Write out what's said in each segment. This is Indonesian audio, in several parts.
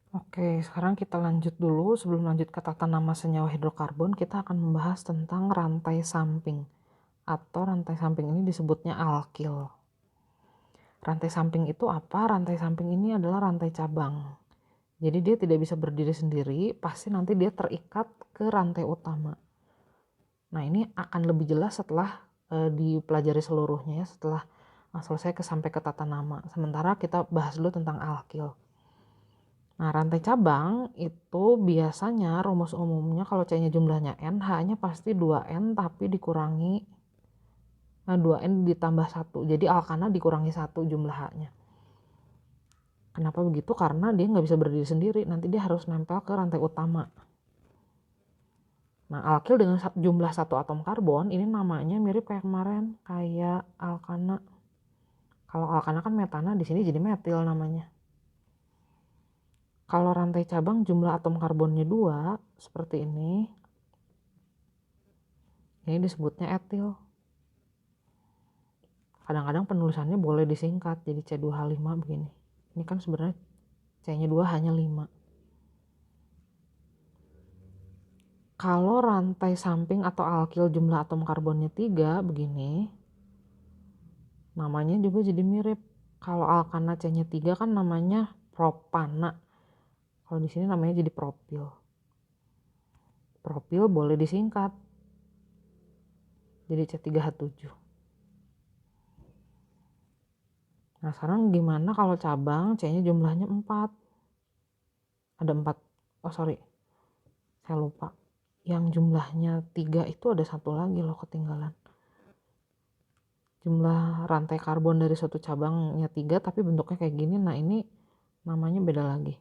Oke, sekarang kita lanjut dulu. Sebelum lanjut ke tata nama senyawa hidrokarbon, kita akan membahas tentang rantai samping. Atau rantai samping ini disebutnya alkil. Rantai samping itu apa? Rantai samping ini adalah rantai cabang. Jadi dia tidak bisa berdiri sendiri, pasti nanti dia terikat ke rantai utama. Nah, ini akan lebih jelas setelah dipelajari seluruhnya ya, setelah selesai sampai ke tata nama. Sementara kita bahas dulu tentang alkil. Nah, rantai cabang itu biasanya rumus umumnya kalau C-nya jumlahnya N, H-nya pasti 2N tapi dikurangi 2N ditambah 1. Jadi alkana dikurangi 1 jumlah H-nya. Kenapa begitu? Karena dia nggak bisa berdiri sendiri, nanti dia harus nempel ke rantai utama. Nah, alkil dengan jumlah 1 atom karbon ini namanya mirip kayak kemarin, kayak alkana. Kalau alkana kan metana, di sini jadi metil namanya. Kalau rantai cabang jumlah atom karbonnya 2, seperti ini disebutnya etil. Kadang-kadang penulisannya boleh disingkat jadi C2H5 begini. Ini kan sebenarnya C-nya 2 hanya 5. Kalau rantai samping atau alkil jumlah atom karbonnya 3 begini, namanya juga jadi mirip. Kalau alkana C-nya 3 kan namanya propana. Kalau di sini namanya jadi propil. Propil boleh disingkat jadi C3H7. Nah, sekarang gimana kalau cabang C-nya jumlahnya 4? Ada 4. Oh, sorry. Saya lupa. Yang jumlahnya 3 itu ada satu lagi loh ketinggalan. Jumlah rantai karbon dari suatu cabangnya 3 tapi bentuknya kayak gini. Nah, ini namanya beda lagi.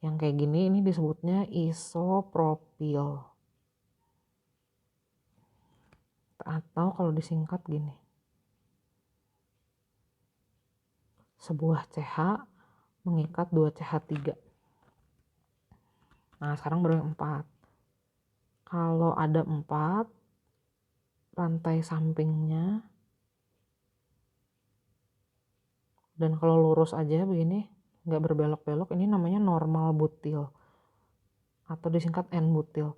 Yang kayak gini ini disebutnya isopropil. Atau kalau disingkat gini. Sebuah CH mengikat 2 CH3. Nah, sekarang baru yang 4. Kalau ada 4 rantai sampingnya dan kalau lurus aja begini, nggak berbelok-belok, ini namanya normal butil atau disingkat N-butil.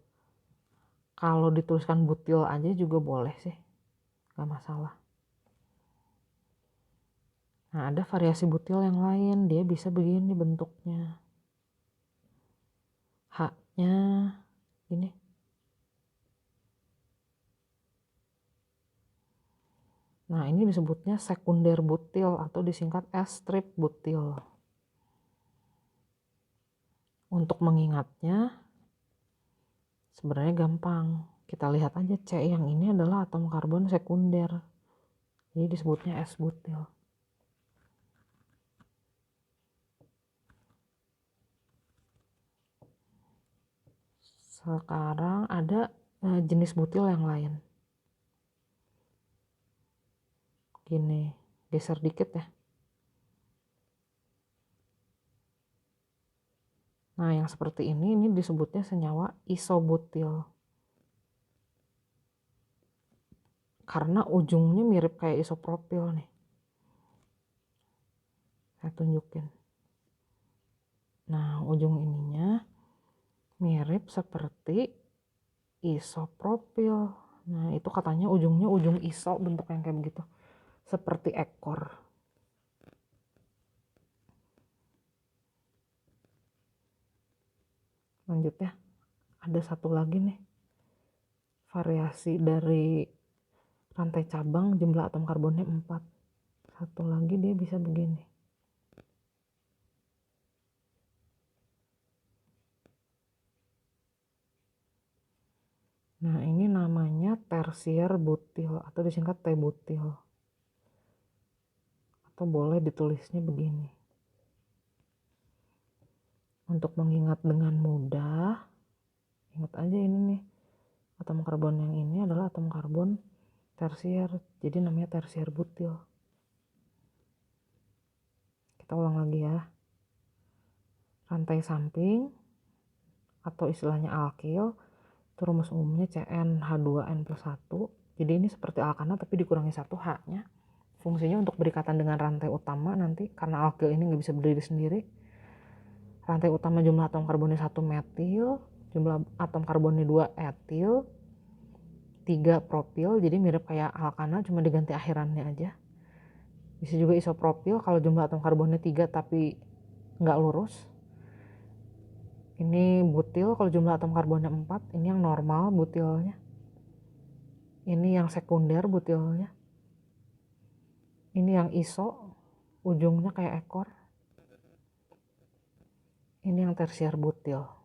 Kalau dituliskan butil aja juga boleh sih, nggak masalah. Nah, ada variasi butil yang lain, dia bisa begini bentuknya. H-nya gini. Nah, ini disebutnya sekunder butil atau disingkat S-strip butil. Untuk mengingatnya sebenarnya gampang. Kita lihat aja C yang ini adalah atom karbon sekunder. Jadi disebutnya S-butil. Sekarang ada jenis butil yang lain. Gini, geser dikit ya. Nah, yang seperti ini disebutnya senyawa isobutil. Karena ujungnya mirip kayak isopropil nih. Saya tunjukin. Nah, ujung ininya mirip seperti isopropil. Nah, itu katanya ujungnya ujung iso, bentuk yang kayak begitu. Seperti ekor. Lanjut ya. Ada satu lagi nih. Variasi dari rantai cabang jumlah atom karbonnya 4. Satu lagi dia bisa begini. Nah, ini namanya tersier butil atau disingkat T-butil. Atau boleh ditulisnya begini. Untuk mengingat dengan mudah, ingat aja ini nih. Atom karbon yang ini adalah atom karbon tersier. Jadi namanya tersier butil. Kita ulang lagi ya. Rantai samping atau istilahnya alkil, itu rumus umumnya CnH2n+1. Jadi ini seperti alkana tapi dikurangi 1 H-nya. Fungsinya untuk berikatan dengan rantai utama nanti karena alkil ini nggak bisa berdiri sendiri. Rantai utama jumlah atom karbonnya 1 metil, jumlah atom karbonnya 2 etil, 3 propil, jadi mirip kayak alkana cuma diganti akhirannya aja. Bisa juga isopropil kalau jumlah atom karbonnya 3 tapi nggak lurus. Ini butil kalau jumlah atom karbonnya 4, ini yang normal butilnya. Ini yang sekunder butilnya. Ini yang iso, ujungnya kayak ekor. Ini yang tersier butil.